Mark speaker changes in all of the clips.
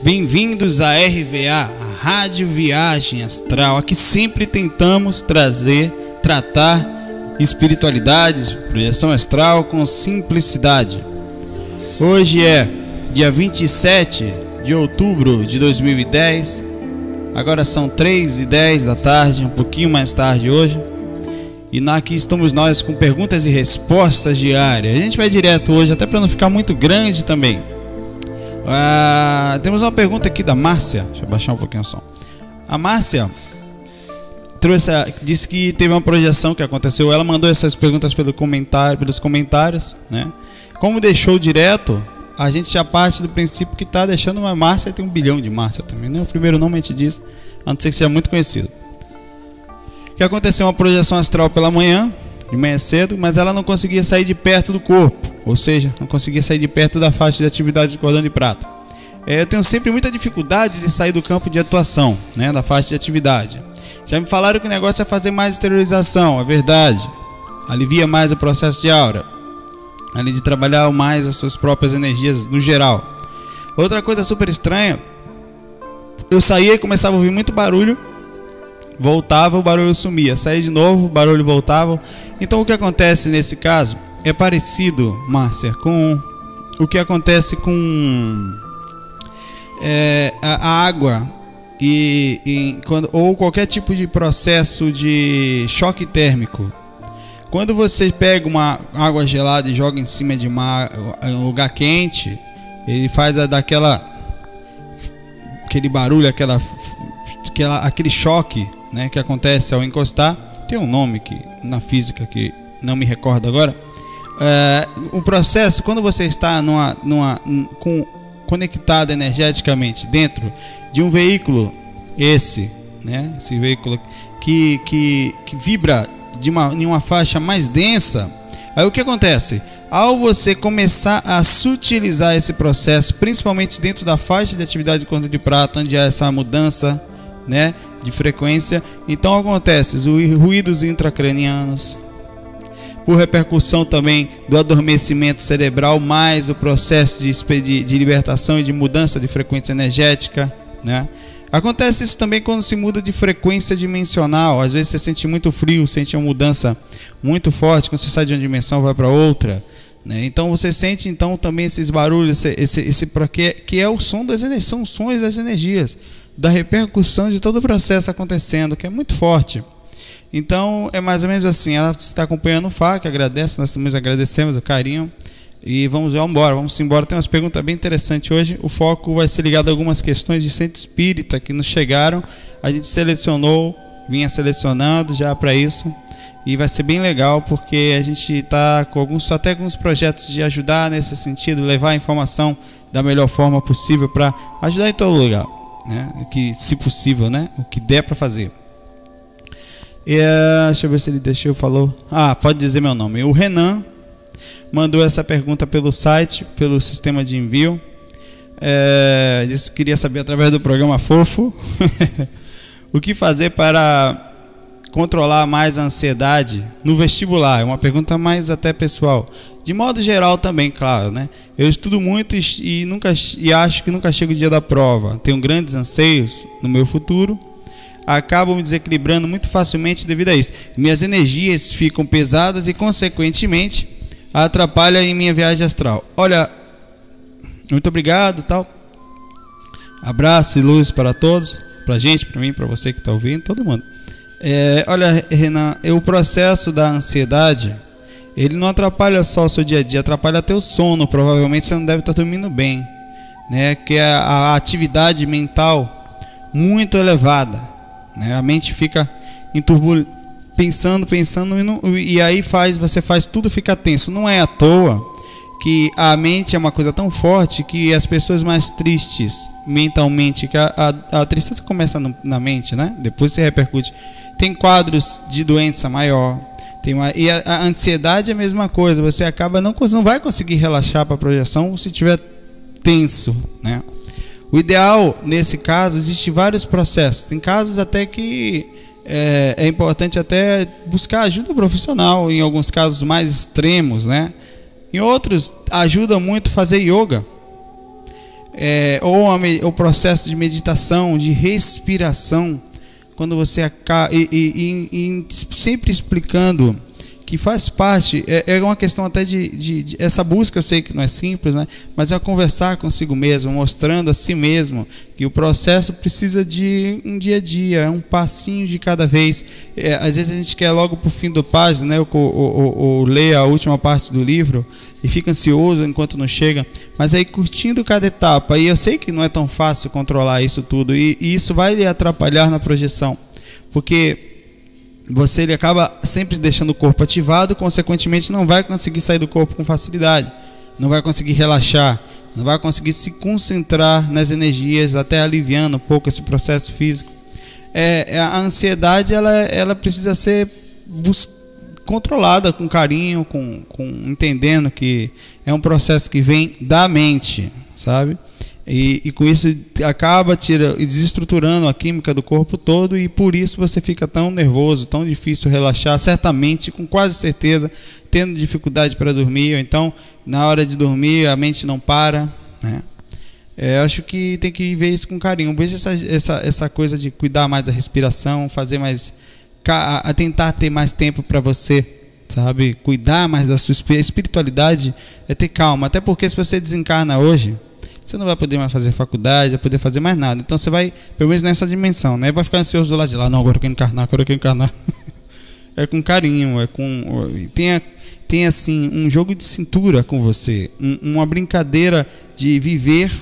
Speaker 1: Bem-vindos à RVA, a Rádio Viagem Astral. Aqui sempre tentamos tratar espiritualidades, projeção astral com simplicidade. Hoje é dia 27 de outubro de 2010. Agora são 3h10 da tarde, um pouquinho mais tarde hoje. E aqui estamos nós com perguntas e respostas diárias. A gente vai direto hoje, até para não ficar muito grande também. Temos uma pergunta aqui da Márcia. Deixa eu baixar um pouquinho o som. A Márcia disse que teve uma projeção que aconteceu. Ela mandou essas perguntas pelos comentários, né? Como deixou direto, a gente já parte do princípio que está deixando uma Márcia. Tem 1 bilhão de Márcia também, né? O primeiro nome a gente diz, a não ser que seja muito conhecido. Que aconteceu uma projeção astral pela manhã, de manhã cedo, mas ela não conseguia sair de perto do corpo, ou seja, não conseguia sair de perto da faixa de atividade do cordão de prata. Eu tenho sempre muita dificuldade de sair do campo de atuação, né, da faixa de atividade. Já me falaram que o negócio é fazer mais exteriorização, é verdade, alivia mais o processo de aura, além de trabalhar mais as suas próprias energias no geral. Outra coisa super estranha, eu saía e começava a ouvir muito barulho, voltava, o barulho sumia, saía de novo, o barulho voltava. Então o que acontece nesse caso é parecido, Márcia, com o que acontece com a água ou qualquer tipo de processo de choque térmico. Quando você pega uma água gelada e joga em cima de um lugar quente, ele faz aquele barulho, aquele choque, né, que acontece ao encostar. Tem um nome na física que não me recordo agora. O processo, quando você está conectado energeticamente dentro de um veículo, esse veículo que vibra em uma faixa mais densa, aí o que acontece? Ao você começar a sutilizar esse processo, principalmente dentro da faixa de atividade do cordão de prata, onde há essa mudança, né, de frequência, então acontece os ruídos intracranianos, por repercussão também do adormecimento cerebral, mais o processo de libertação e de mudança de frequência energética, né? Acontece isso também quando se muda de frequência dimensional. Às vezes você sente muito frio, sente uma mudança muito forte quando você sai de uma dimensão e vai para outra, né? Então você sente também esses barulhos, que é o som das energias, são sons das energias, da repercussão de todo o processo acontecendo, que é muito forte. Então é mais ou menos assim. Ela está acompanhando o FAQ, agradece, nós também agradecemos o carinho. E vamos embora. Tem umas perguntas bem interessantes hoje. O foco vai ser ligado a algumas questões de centro espírita que nos chegaram. A gente vinha selecionando já para isso. E vai ser bem legal, porque a gente está com alguns projetos de ajudar nesse sentido, levar a informação da melhor forma possível para ajudar em todo lugar, né? Que, se possível, né? O que der para fazer. Deixa eu ver se ele falou. Pode dizer meu nome. O Renan mandou essa pergunta pelo site, pelo sistema de envio. Disse que queria saber através do programa Fofo o que fazer para controlar mais a ansiedade no vestibular. É uma pergunta mais até pessoal. De modo geral também, claro, né? Eu estudo muito e acho que nunca chega o dia da prova. Tenho grandes anseios no meu futuro. Acabo me desequilibrando muito facilmente devido a isso. Minhas energias ficam pesadas e, consequentemente, atrapalham em minha viagem astral. Olha, muito obrigado, tal. Abraço e luz para todos, para a gente, para mim, para você que está ouvindo, todo mundo. Olha, Renan, o processo da ansiedade, ele não atrapalha só o seu dia a dia, atrapalha até o sono. Provavelmente você não deve estar dormindo bem, né? Que é a atividade mental muito elevada, né? A mente fica em pensando e aí você faz tudo ficar tenso. Não é à toa que a mente é uma coisa tão forte que as pessoas mais tristes mentalmente, que a tristeza começa na mente, né? Depois se repercute. Tem quadros de doença maior. E a ansiedade é a mesma coisa. Você não vai conseguir relaxar para a projeção se estiver tenso, né? O ideal, nesse caso, existem vários processos. Tem casos até que é importante até buscar ajuda profissional, em alguns casos mais extremos, né? Em outros, ajuda muito fazer yoga. ou o processo de meditação, de respiração, quando você acaba sempre explicando que faz parte, é uma questão até de essa busca. Eu sei que não é simples, né? Mas é conversar consigo mesmo, mostrando a si mesmo que o processo precisa de um dia a dia, é um passinho de cada vez. Às vezes a gente quer logo para o fim da página, né? Ou ler a última parte do livro e fica ansioso enquanto não chega, mas aí curtindo cada etapa. E eu sei que não é tão fácil controlar isso tudo, e isso vai lhe atrapalhar na projeção, porque ele acaba sempre deixando o corpo ativado, consequentemente não vai conseguir sair do corpo com facilidade, não vai conseguir relaxar, não vai conseguir se concentrar nas energias, até aliviando um pouco esse processo físico. A ansiedade ela precisa ser controlada com carinho, entendendo que é um processo que vem da mente, sabe? E com isso acaba desestruturando a química do corpo todo, e por isso você fica tão nervoso, tão difícil relaxar, certamente, com quase certeza, tendo dificuldade para dormir, ou então na hora de dormir a mente não para, né? Acho que tem que ver isso com carinho. Veja essa coisa de cuidar mais da respiração, fazer mais, tentar ter mais tempo para você, sabe? Cuidar mais da sua espiritualidade, é ter calma, até porque se você desencarna hoje, você não vai poder mais fazer faculdade, vai poder fazer mais nada. Então você vai, pelo menos nessa dimensão, né? Vai ficar ansioso do lado de lá. Não, agora eu quero encarnar. É com carinho, tem assim um jogo de cintura com você, uma brincadeira de viver,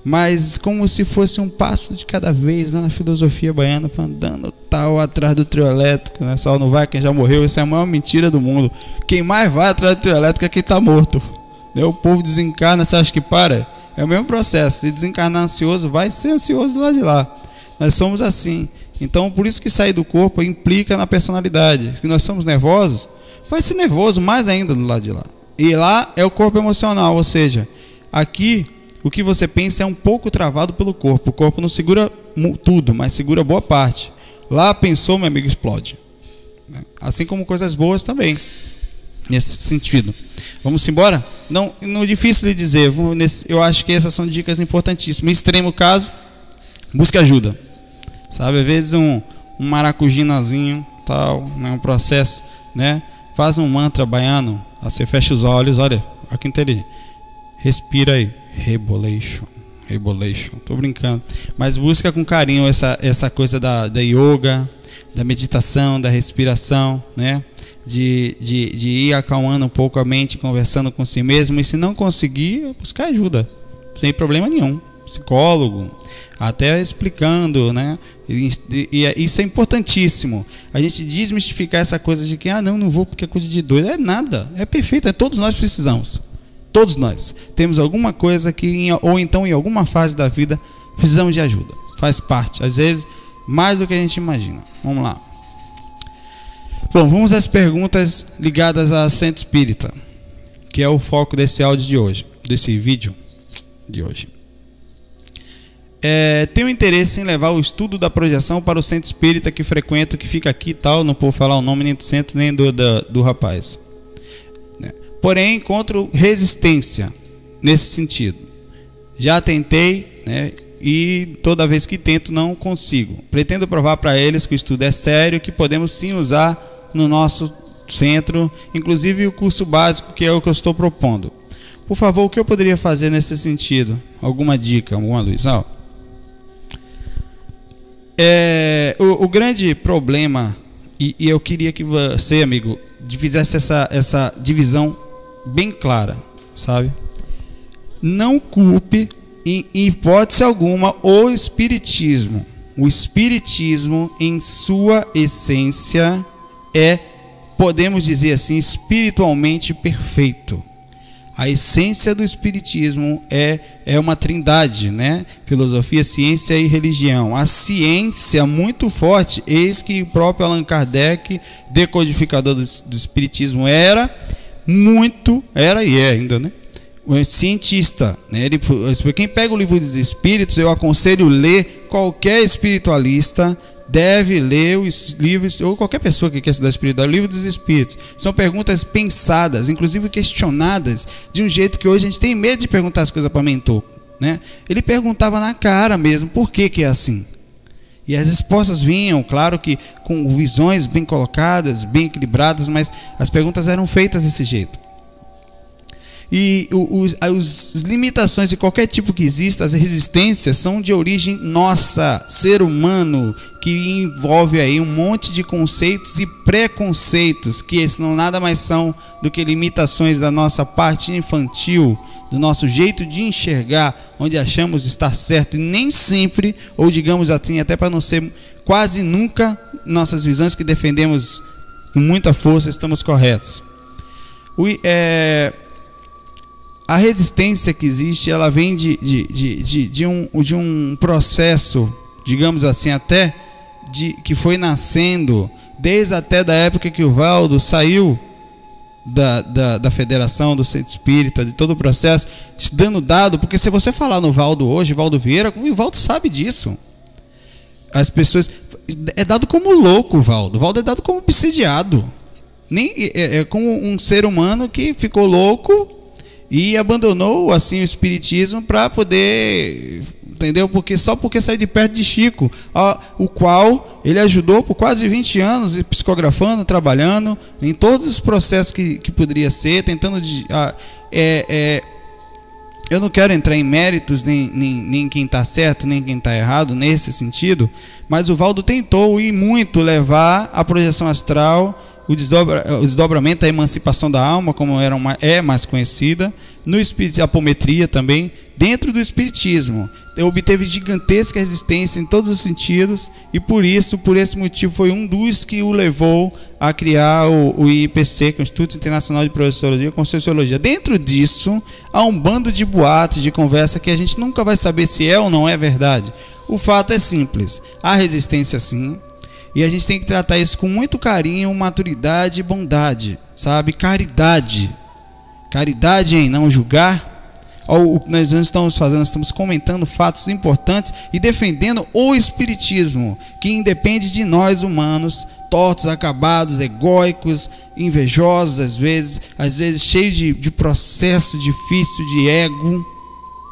Speaker 1: mas como se fosse um passo de cada vez, né? Na filosofia baiana, andando tal atrás do trio elétrico, né? Só não vai quem já morreu. Isso é a maior mentira do mundo. Quem mais vai atrás do trio elétrico é quem está morto. O povo desencarna, você acha que para? É o mesmo processo. Se desencarnar ansioso, vai ser ansioso lá de lá. Nós somos assim. Então, por isso que sair do corpo implica na personalidade. Se nós somos nervosos, vai ser nervoso mais ainda do lado de lá. E lá é o corpo emocional, ou seja, aqui o que você pensa é um pouco travado pelo corpo. O corpo não segura tudo, mas segura boa parte. Lá pensou, meu amigo, explode. Assim como coisas boas também, nesse sentido. Vamos embora? Não é difícil de dizer. Eu acho que essas são dicas importantíssimas. Em extremo caso, busque ajuda, sabe? Às vezes um maracujinazinho, tal, né? Um processo, né? Faz um mantra baiano, você fecha os olhos, olha que inteligente. Respira aí, rebolation. Tô brincando, mas busca com carinho essa coisa da yoga, da meditação, da respiração, né? De ir acalmando um pouco a mente, conversando com si mesmo. E se não conseguir, buscar ajuda, não tem problema nenhum. Psicólogo, até explicando, né? E isso é importantíssimo. A gente desmistificar essa coisa de que não vou porque é coisa de doido. É nada, é perfeito. Todos nós precisamos. Todos nós temos alguma coisa que, ou então em alguma fase da vida, precisamos de ajuda. Faz parte, às vezes, mais do que a gente imagina. Vamos lá. Bom, vamos às perguntas ligadas à Centro Espírita, que é o foco desse áudio de hoje, desse vídeo de hoje. Tenho interesse em levar o estudo da projeção para o Centro Espírita que frequento, que fica aqui e tal, não vou falar o nome nem do centro nem do rapaz. Porém, encontro resistência nesse sentido. Já tentei, né? E toda vez que tento não consigo. Pretendo provar para eles que o estudo é sério, que podemos sim usar no nosso centro, inclusive o curso básico, que é o que eu estou propondo. Por favor, o que eu poderia fazer nesse sentido? Alguma dica, alguma luz? O grande problema, e eu queria que você, amigo, fizesse essa divisão bem clara, sabe? Não culpe em hipótese alguma o Espiritismo. O Espiritismo, em sua essência, podemos dizer assim, espiritualmente perfeito. A essência do Espiritismo é uma trindade, né? Filosofia, ciência e religião. A ciência muito forte, eis que o próprio Allan Kardec, decodificador do Espiritismo, era e é ainda, né? Cientista, né? Quem pega o livro dos Espíritos, eu aconselho ler. Qualquer espiritualista deve ler os livros, ou qualquer pessoa que quer estudar espiritual, o livro dos Espíritos. São perguntas pensadas, inclusive questionadas, de um jeito que hoje a gente tem medo de perguntar as coisas para mentor. né? Ele perguntava na cara mesmo, por que que é assim? E as respostas vinham, claro que com visões bem colocadas, bem equilibradas, mas as perguntas eram feitas desse jeito. E as limitações de qualquer tipo que exista, as resistências, são de origem nossa, ser humano, que envolve aí um monte de conceitos e preconceitos, que esses não nada mais são do que limitações da nossa parte infantil, do nosso jeito de enxergar, onde achamos estar certo, e nem sempre, ou digamos assim, até para não ser quase nunca, nossas visões que defendemos com muita força, estamos corretos. A resistência que existe, ela vem de um processo, digamos assim, até que foi nascendo desde até da época que o Valdo saiu da federação, do centro espírita, de todo o processo, dando dado, porque se você falar no Valdo hoje, Valdo Vieira, o Valdo sabe disso. As pessoas, é dado como louco o Valdo é dado como obsidiado, é como um ser humano que ficou louco e abandonou assim o espiritismo para poder, entendeu? Porque saiu de perto de Chico, o qual ele ajudou por quase 20 anos, psicografando, trabalhando em todos os processos que poderia ser, tentando eu não quero entrar em méritos nem quem está certo, nem quem está errado nesse sentido, mas o Valdo tentou e muito levar a projeção astral, o desdobramento, a emancipação da alma, como é mais conhecida, no espírito, a apometria também, dentro do espiritismo. Obteve gigantesca resistência em todos os sentidos, e por esse motivo, foi um dos que o levou a criar o IPC, que é o Instituto Internacional de Projeciologia com Conscienciologia. Dentro disso, há um bando de boatos, de conversa, que a gente nunca vai saber se é ou não é verdade. O fato é simples, há resistência sim, e a gente tem que tratar isso com muito carinho, maturidade e bondade, sabe? Caridade em não julgar. O que nós estamos fazendo, nós estamos comentando fatos importantes e defendendo o espiritismo, que independe de nós humanos, tortos, acabados, egóicos, invejosos, às vezes cheios de processo difícil de ego,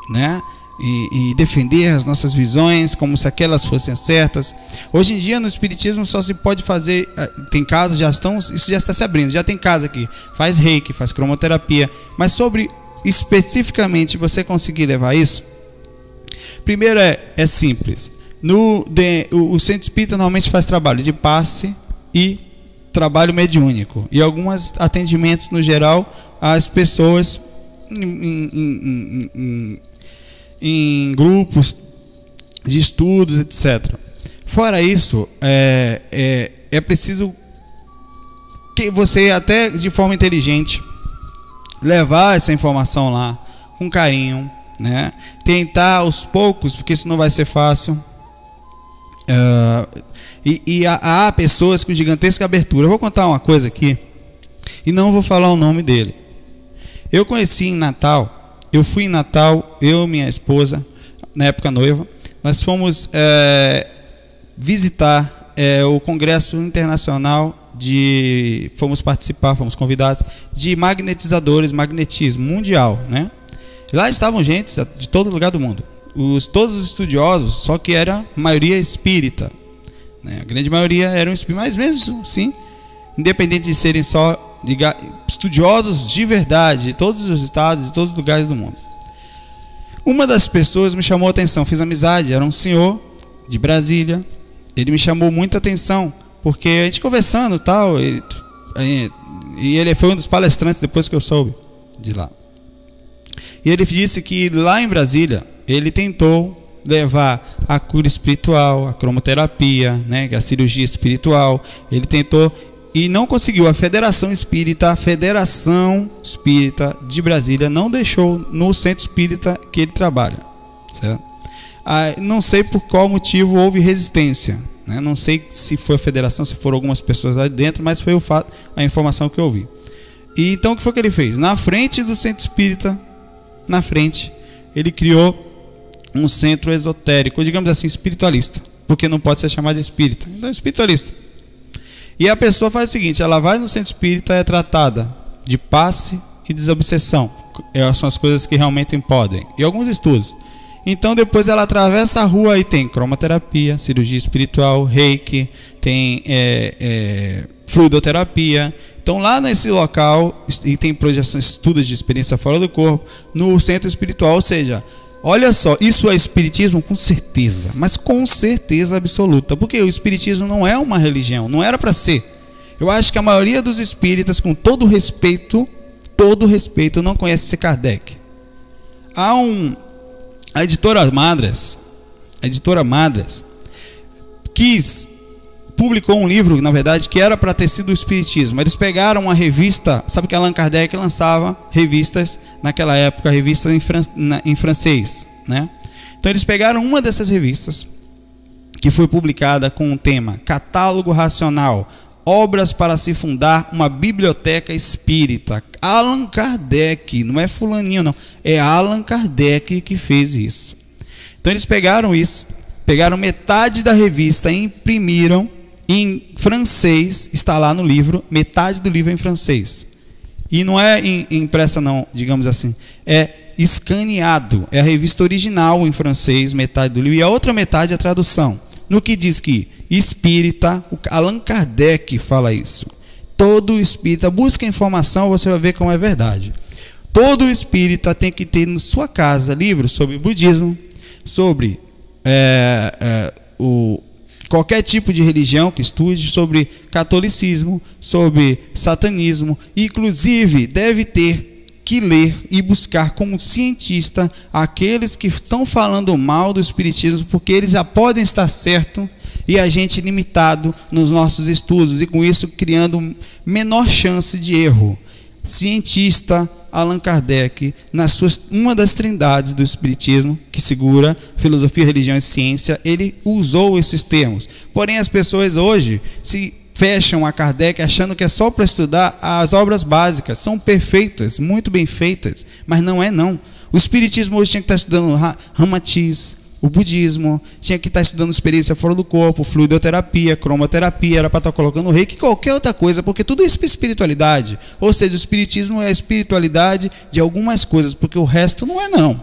Speaker 1: né? E defender as nossas visões como se aquelas fossem certas. Hoje em dia no espiritismo só se pode fazer, tem casos, isso já está se abrindo, já tem casa aqui, faz reiki, faz cromoterapia, mas sobre especificamente você conseguir levar isso, primeiro é simples. O centro espírita normalmente faz trabalho de passe e trabalho mediúnico, e alguns atendimentos no geral às pessoas em grupos de estudos, etc. Fora isso, é preciso que você, até de forma inteligente, levar essa informação lá com carinho, né? Tentar aos poucos, porque isso não vai ser fácil. Há pessoas com gigantesca abertura. Eu vou contar uma coisa aqui e não vou falar o nome dele. Eu conheci em Natal. Eu fui em Natal, eu e minha esposa, na época noiva, nós fomos visitar o Congresso Internacional fomos convidados, de magnetizadores, magnetismo mundial, né? Lá estavam gente de todo lugar do mundo, todos os estudiosos, só que era a maioria espírita, né? A grande maioria eram espíritas, mas mesmo sim, independente de serem só estudiosos de verdade, de todos os estados, de todos os lugares do mundo. Uma das pessoas me chamou a atenção, fiz amizade, era um senhor de Brasília. Ele me chamou muita atenção, porque a gente conversando e tal, e ele foi um dos palestrantes depois que eu soube de lá. E ele disse que lá em Brasília, ele tentou levar a cura espiritual, a cromoterapia, né, a cirurgia espiritual, ele tentou e não conseguiu. A Federação Espírita de Brasília não deixou no centro espírita que ele trabalha, certo? Não sei por qual motivo houve resistência, né? Não sei se foi a federação, se foram algumas pessoas lá dentro, mas foi a informação que eu ouvi. E então o que foi que ele fez? Na frente do centro espírita, ele criou um centro esotérico, digamos assim, espiritualista, porque não pode ser chamado de espírita, então é espiritualista. E a pessoa faz o seguinte, ela vai no centro espírita, é tratada de passe e desobsessão, são as coisas que realmente podem, e alguns estudos. Então depois ela atravessa a rua e tem cromoterapia, cirurgia espiritual, reiki, tem fluidoterapia. Então lá nesse local, e tem projeções, estudos de experiência fora do corpo, no centro espiritual, ou seja, olha só, isso é espiritismo com certeza, mas com certeza absoluta, porque o espiritismo não é uma religião, não era para ser. Eu acho que a maioria dos espíritas, com todo respeito, não conhece Kardec. A editora Madras publicou um livro, na verdade, que era para ter sido o espiritismo. Eles pegaram uma revista, sabe que Allan Kardec lançava revistas naquela época, revistas em francês, né? Então eles pegaram uma dessas revistas, que foi publicada com o tema Catálogo Racional, obras para se fundar uma biblioteca espírita. Allan Kardec, não é fulaninho não, é Allan Kardec que fez isso. Então eles pegaram isso, pegaram metade da revista e imprimiram em francês, está lá no livro, metade do livro é em francês. E não é impressa não, digamos assim, é escaneado, é a revista original em francês, metade do livro, e a outra metade é a tradução. No que diz que espírita, Allan Kardec fala isso. Todo espírita, busca informação, você vai ver como é verdade. Todo espírita tem que ter na sua casa livros sobre budismo, sobre qualquer tipo de religião que estude, sobre catolicismo, sobre satanismo. Inclusive, deve ter que ler e buscar como cientista aqueles que estão falando mal do espiritismo, porque eles já podem estar certos e a gente limitado nos nossos estudos, e com isso criando menor chance de erro. Cientista Allan Kardec, uma das trindades do espiritismo, que segura filosofia, religião e ciência, ele usou esses termos. Porém, as pessoas hoje se fecham a Kardec achando que é só para estudar as obras básicas. São perfeitas, muito bem feitas, mas não é não. O espiritismo hoje tinha que estar estudando Ramatiz, o budismo, tinha que estar estudando experiência fora do corpo, fluidoterapia, cromoterapia, era para estar colocando reiki, qualquer outra coisa, porque tudo isso é espiritualidade. Ou seja, o espiritismo é a espiritualidade de algumas coisas, porque o resto não é não.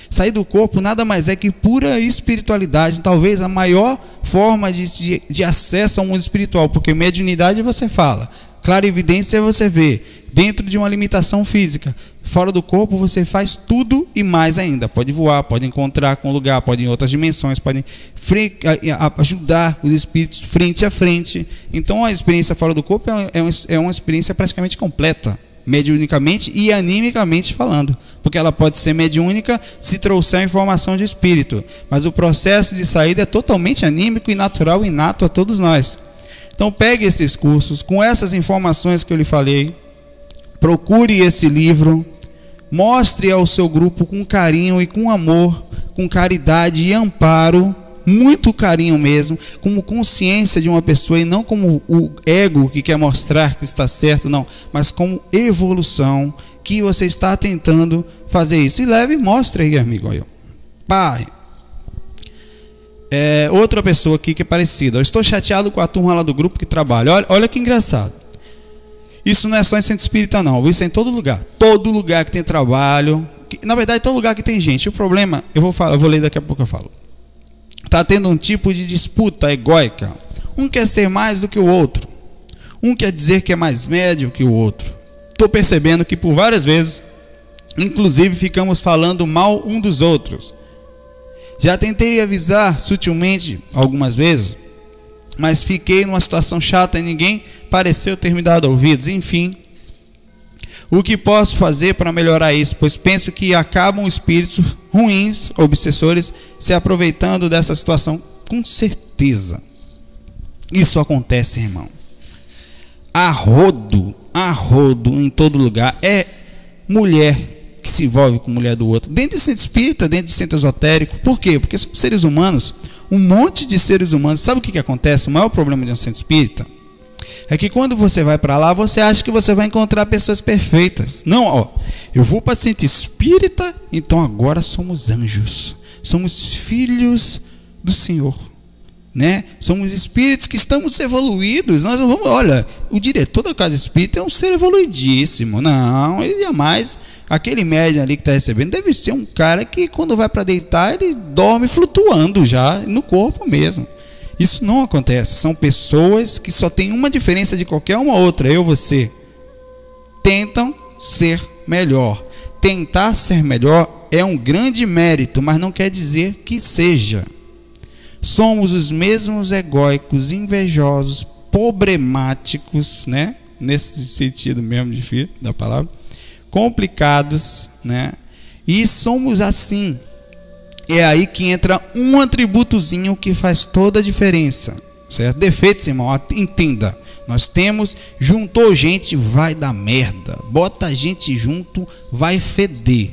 Speaker 1: Sair do corpo nada mais é que pura espiritualidade, talvez a maior forma de acesso ao mundo espiritual, porque mediunidade você fala, clarividência você vê, dentro de uma limitação física. Fora do corpo você faz tudo e mais ainda, pode voar, pode encontrar com o lugar, pode ir em outras dimensões, pode ajudar os espíritos frente a frente. Então a experiência fora do corpo é uma experiência praticamente completa, mediunicamente e animicamente falando, porque ela pode ser mediúnica se trouxer a informação de espírito, mas o processo de saída é totalmente anímico e natural, inato a todos nós. Então pegue esses cursos com essas informações que eu lhe falei, procure esse livro, mostre ao seu grupo com carinho e com amor, com caridade e amparo, muito carinho mesmo, como consciência de uma pessoa, e não como o ego que quer mostrar que está certo, não, mas como evolução, que você está tentando fazer isso. E leve e mostre aí, amigo. Olha. Pai, outra pessoa aqui que é parecida. Eu estou chateado com a turma lá do grupo que trabalha. Olha que engraçado. Isso não é só em centro espírita não, isso é em todo lugar. Todo lugar que tem trabalho, na verdade todo lugar que tem gente. O problema, eu vou ler daqui a pouco eu falo. Está tendo um tipo de disputa egóica. Um quer ser mais do que o outro. Um quer dizer que é mais médio que o outro. Estou percebendo que por várias vezes, inclusive, ficamos falando mal um dos outros. Já tentei avisar sutilmente algumas vezes, mas fiquei numa situação chata e ninguém pareceu ter me dado ouvidos. Enfim, o que posso fazer para melhorar isso? Pois penso que acabam espíritos ruins, obsessores, se aproveitando dessa situação. Com certeza isso acontece, irmão. A rodo em todo lugar. É mulher que se envolve com mulher do outro, dentro de centro espírita, dentro de centro esotérico. Por quê? Porque são seres humanos, um monte de seres humanos. Sabe o que acontece? O maior problema de um centro espírita é que quando você vai para lá, você acha que você vai encontrar pessoas perfeitas. Não, ó, eu vou para centro espírita, então agora somos anjos, somos filhos do Senhor, né? Somos espíritos que estamos evoluídos. Nós não vamos, olha, o diretor da casa espírita é um ser evoluidíssimo. Não, ele jamais Aquele médium ali que está recebendo deve ser um cara que quando vai para deitar ele dorme flutuando já no corpo mesmo. Isso não acontece. São pessoas que só tem uma diferença de qualquer uma outra, eu, você. Tentam ser melhor. Tentar ser melhor é um grande mérito, mas não quer dizer que seja. Somos os mesmos egóicos, invejosos, problemáticos, né? Nesse sentido mesmo da palavra, complicados, né? E somos assim. É aí que entra um atributozinho que faz toda a diferença, certo? Defeitos, irmão, entenda. Nós temos, juntou gente, vai dar merda. Bota gente junto, vai feder.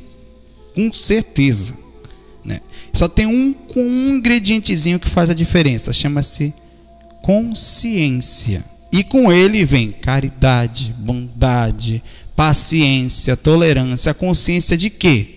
Speaker 1: Com certeza, né? Só tem um ingredientezinho que faz a diferença, chama-se consciência. E com ele vem caridade, bondade, paciência, tolerância. A consciência de quê?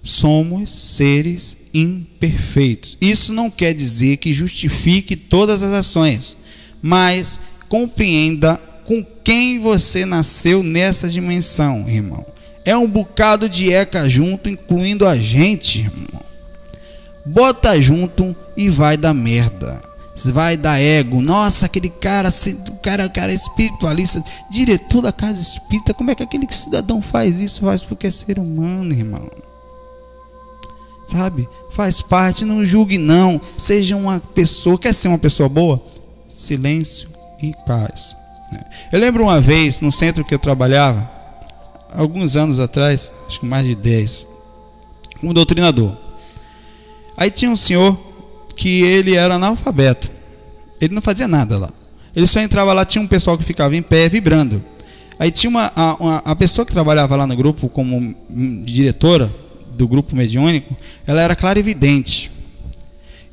Speaker 1: Somos seres imperfeitos. Isso não quer dizer que justifique todas as ações, mas compreenda com quem você nasceu nessa dimensão, irmão. É um bocado de eca junto, incluindo a gente, irmão. Bota junto e vai dar merda. Vai dar ego. Nossa, aquele cara, cara espiritualista, diretor da casa espírita. Como é que aquele cidadão faz isso? Faz porque é ser humano, irmão. Sabe? Faz parte, não julgue não. Seja uma pessoa, quer ser uma pessoa boa? Silêncio e paz. Eu lembro uma vez, no centro que eu trabalhava, alguns anos atrás, acho que mais de 10, um doutrinador. Aí tinha um senhor que ele era analfabeto. Ele não fazia nada lá. Ele só entrava lá, tinha um pessoal que ficava em pé, vibrando. Aí tinha a pessoa que trabalhava lá no grupo como diretora do grupo mediúnico, ela era clarividente.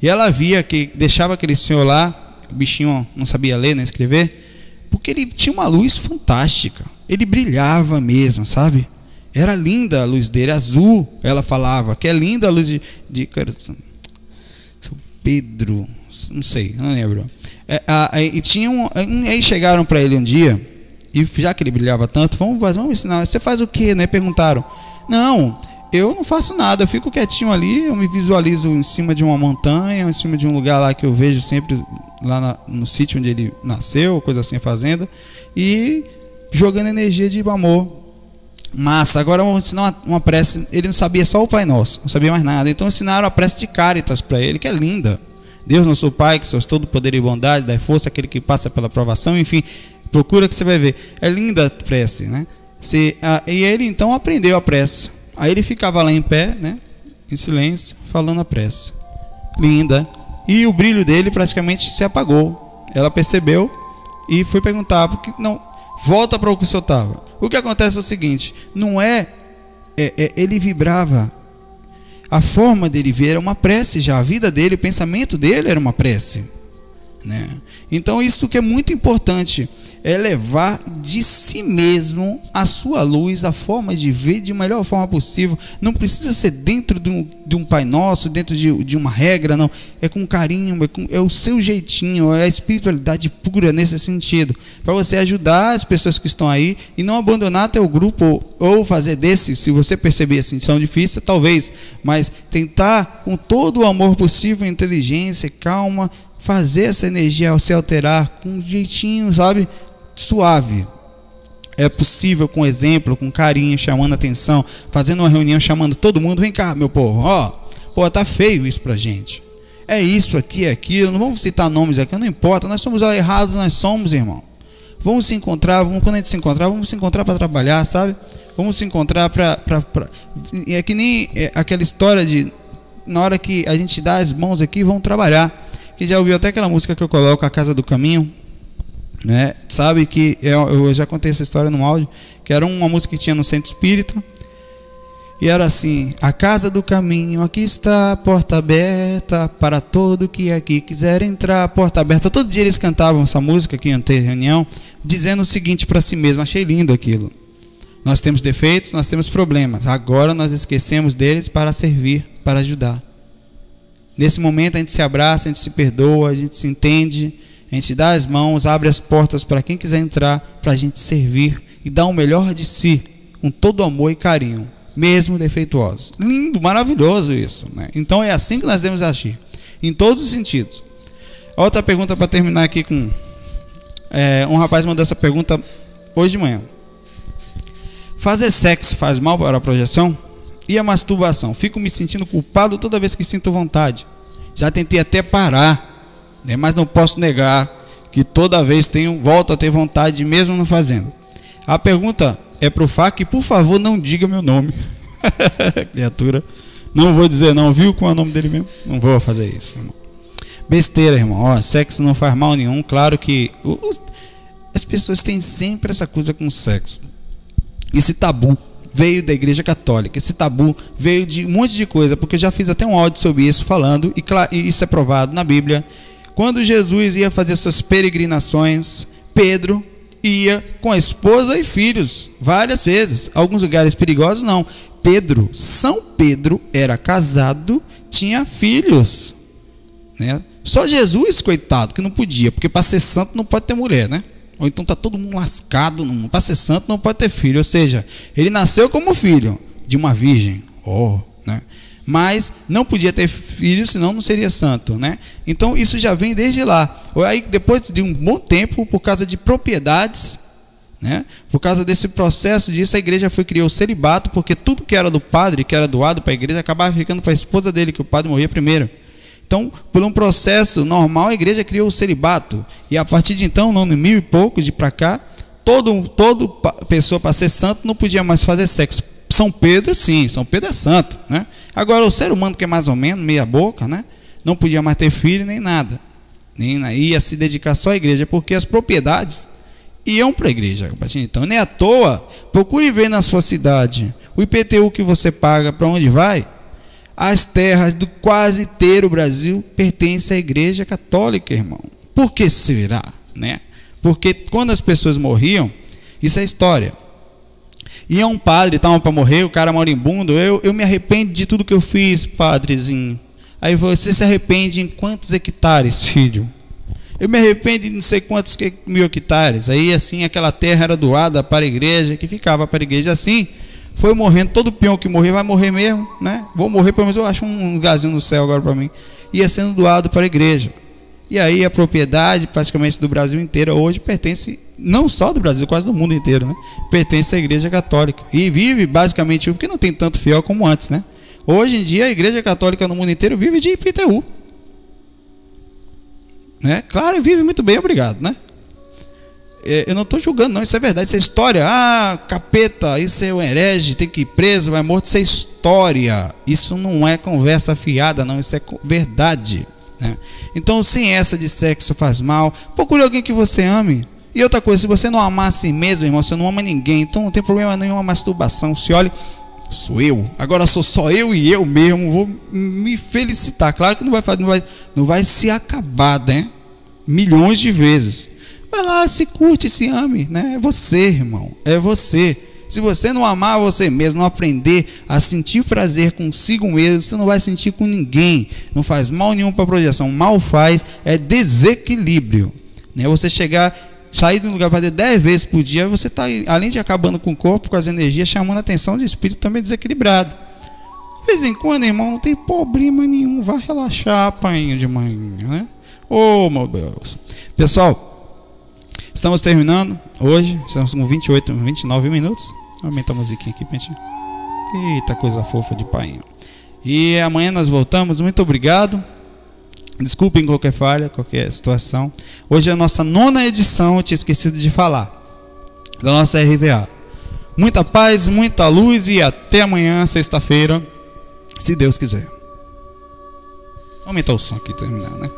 Speaker 1: E ela via que deixava aquele senhor lá, o bichinho não sabia ler nem escrever, porque ele tinha uma luz fantástica. Ele brilhava mesmo, sabe? Era linda a luz dele, azul. Ela falava que é linda a luz de São Pedro, não sei, não lembro. E aí chegaram para ele um dia, e já que ele brilhava tanto, vamos ensinar. Você faz o quê, né? Perguntaram. Não, eu não faço nada, eu fico quietinho ali, eu me visualizo em cima de uma montanha, em cima de um lugar lá que eu vejo sempre lá no sítio onde ele nasceu, coisa assim, fazenda, e jogando energia de amor. Massa, agora vamos ensinar uma prece. Ele não sabia só o Pai Nosso, não sabia mais nada. Então ensinaram a prece de Caritas para ele, que é linda. Deus nosso Pai, que sois todo poder e bondade, dai força àquele que passa pela provação. Enfim, procura que você vai ver. É linda a prece, né? E ele então aprendeu a prece. Aí ele ficava lá em pé, né? Em silêncio, falando a prece. Linda. E o brilho dele praticamente se apagou. Ela percebeu e foi perguntar, porque não, volta para o que o senhor estava. O que acontece é o seguinte, não ele vibrava, a forma dele ver era uma prece já, a vida dele, o pensamento dele era uma prece, né? Então isso que é muito importante, é levar de si mesmo a sua luz, a forma de ver de melhor forma possível. Não precisa ser dentro de um Pai Nosso, dentro de uma regra, não. É com carinho, é o seu jeitinho, é a espiritualidade pura nesse sentido, para você ajudar as pessoas que estão aí e não abandonar teu grupo ou fazer desse, se você perceber assim, são difíceis, talvez, mas tentar com todo o amor possível, inteligência, calma, fazer essa energia se alterar com um jeitinho, sabe? Suave. É possível com exemplo, com carinho, chamando atenção, fazendo uma reunião, chamando todo mundo, vem cá, meu povo, pô, tá feio isso pra gente. É isso aqui, é aquilo, não vamos citar nomes aqui, não importa, nós somos errados, nós somos, irmão. Vamos se encontrar, quando a gente se encontrar, vamos se encontrar para trabalhar, sabe? Vamos se encontrar é que nem aquela história de, na hora que a gente dá as mãos aqui, vamos trabalhar. Que já ouviu até aquela música que eu coloco, A Casa do Caminho, né? Sabe que eu já contei essa história no áudio, que era uma música que tinha no Centro Espírita, e era assim: a casa do caminho, aqui está a porta aberta para todo que aqui quiser entrar, a porta aberta. Todo dia eles cantavam essa música aqui em ter reunião, dizendo o seguinte para si mesmo. Achei lindo aquilo. Nós temos defeitos, nós temos problemas, agora nós esquecemos deles para servir, para ajudar. Nesse momento a gente se abraça, a gente se perdoa, a gente se entende, a gente dá as mãos, abre as portas para quem quiser entrar, para a gente servir e dar o melhor de si, com todo amor e carinho, mesmo defeituosos. Lindo, maravilhoso isso, né? Então é assim que nós devemos agir, em todos os sentidos. Outra pergunta para terminar aqui com... um rapaz mandou essa pergunta hoje de manhã. Fazer sexo faz mal para a projeção? E a masturbação? Fico me sentindo culpado toda vez que sinto vontade. Já tentei até parar, né? Mas não posso negar que toda vez volto a ter vontade mesmo não fazendo. A pergunta é pro FAC, por favor não diga meu nome. Criatura, não vou dizer não, viu qual é o nome dele mesmo? Não vou fazer isso, irmão. Besteira, irmão. Sexo não faz mal nenhum. Claro que as pessoas têm sempre essa coisa com sexo. Esse tabu veio da Igreja Católica. Esse tabu veio de um monte de coisa, porque eu já fiz até um áudio sobre isso falando, e isso é provado na Bíblia. Quando Jesus ia fazer suas peregrinações, Pedro ia com a esposa e filhos várias vezes. Alguns lugares perigosos não. São Pedro era casado, tinha filhos, né? Só Jesus, coitado, que não podia, porque para ser santo não pode ter mulher, né? Ou então tá todo mundo lascado, para ser santo não pode ter filho. Ou seja, ele nasceu como filho de uma virgem, né? Mas não podia ter filho, senão não seria santo, né? Então isso já vem desde lá. Aí depois de um bom tempo, por causa de propriedades, né? Por causa desse processo disso, a igreja criou o celibato, porque tudo que era do padre, que era doado para a igreja, acabava ficando para a esposa dele, que o padre morria primeiro. Então, por um processo normal, a igreja criou o celibato. E a partir de então, no ano 1000 e pouco de para cá, toda pessoa para ser santo não podia mais fazer sexo. São Pedro, sim, São Pedro é santo, né? Agora, o ser humano que é mais ou menos, meia boca, né? Não podia mais ter filho nem nada. Ia se dedicar só à igreja, porque as propriedades iam para a igreja. Então, nem à toa, procure ver na sua cidade o IPTU que você paga, para onde vai. As terras do quase inteiro Brasil pertencem à Igreja Católica, irmão. Por que será, né? Porque quando as pessoas morriam, isso é história. Ia um padre, estava para morrer, o cara moribundo, eu me arrependo de tudo que eu fiz, padrezinho. Aí você se arrepende em quantos hectares, filho? Eu me arrependo de não sei quantos mil hectares. Aí assim, aquela terra era doada para a igreja, que ficava para a igreja assim. Foi morrendo, todo peão que morrer vai morrer mesmo, né? Vou morrer, pelo menos eu acho um lugarzinho no céu agora para mim. Ia sendo doado para a igreja. E aí a propriedade praticamente do Brasil inteiro hoje pertence, não só do Brasil, quase do mundo inteiro, né? Pertence à Igreja Católica. E vive basicamente, porque não tem tanto fiel como antes, né? Hoje em dia a Igreja Católica no mundo inteiro vive de IPTU, né? Claro, vive muito bem, obrigado, né? Eu não estou julgando, não, isso é verdade, isso é história. Capeta, isso é um herege, tem que ir preso, vai morto, isso é história. Isso não é conversa fiada, não, isso é verdade, né? Então, sem essa de sexo faz mal, procure alguém que você ame. E outra coisa, se você não amar a si mesmo, irmão, você não ama ninguém, então não tem problema nenhum a masturbação. Se olhe, sou eu, agora sou só eu e eu mesmo, vou me felicitar. Claro que não vai se acabar, né? Milhões de vezes. Vai lá, se curte, se ame, né? É você, irmão, é você. Se você não amar você mesmo, não aprender a sentir prazer consigo mesmo, você não vai sentir com ninguém. Não faz mal nenhum para a projeção. Mal faz é desequilíbrio, né? Você sair de um lugar para fazer 10 vezes por dia, você está, além de acabando com o corpo, com as energias, chamando a atenção de espírito também desequilibrado. De vez em quando, irmão, não tem problema nenhum. Vai relaxar, pai de manhã, né? Oh, meu Deus. Pessoal, estamos terminando hoje, estamos com 29 minutos. Aumenta a musiquinha aqui, gente. Eita, coisa fofa de pai. E amanhã nós voltamos. Muito obrigado. Desculpem qualquer falha, qualquer situação. Hoje é a nossa 9ª edição, eu tinha esquecido de falar, da nossa RVA. Muita paz, muita luz e até amanhã, sexta-feira, se Deus quiser. Vou aumentar o som aqui, terminar, né?